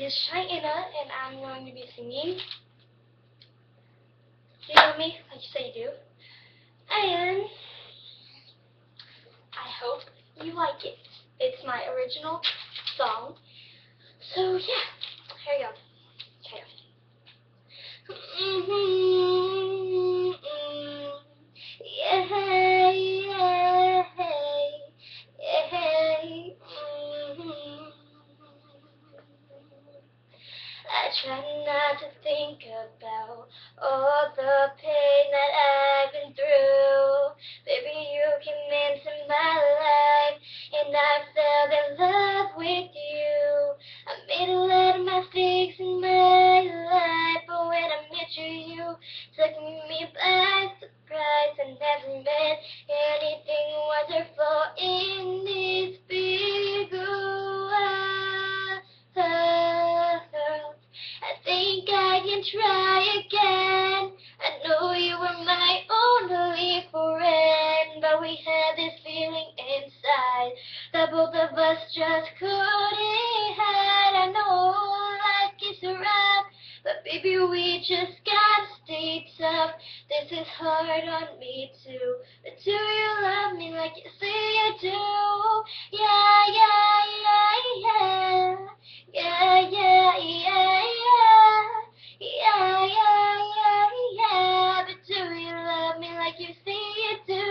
is China, and I'm going to be singing. Do you know me? Like you say you do. And I hope you like it. It's my original song. So yeah, here you go. Okay. Yeah, yeah, yeah. I try not to think about all the pain that I've been through. Baby, you came into my life, and I fell in love with you. I made a lot of mistakes in my life, but when I met you, you took me by surprise. I never met anything wonderful in this big world. I think I can try again. I know you were my only friend, but we had this feeling inside that both of us just couldn't hide. I know life gets rough, but baby, we just gotta stay tough. This is hard on me too, but do you love me like you say you do? Yeah, yeah, yeah, yeah. Yeah, yeah, yeah, yeah. Yeah, yeah, yeah, yeah. But do you love me like you say you do?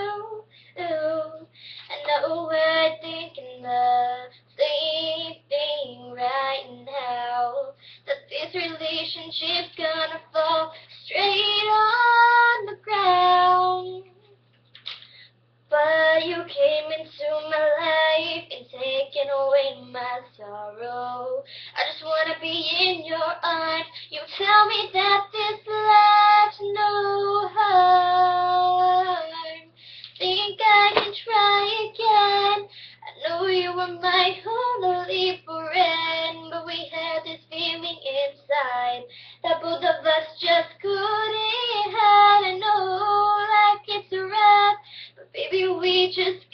Ooh. I know we're thinking the same thing right now, that this relationship's gonna fall straight on the ground. But you came into my life and taken away my sorrow. I just wanna be in your arms. You tell me that this life's no harm. Think I can try again. I know you were my only friend, but we had this feeling inside that both of us just couldn't hide. I know life gets rough, but baby, we just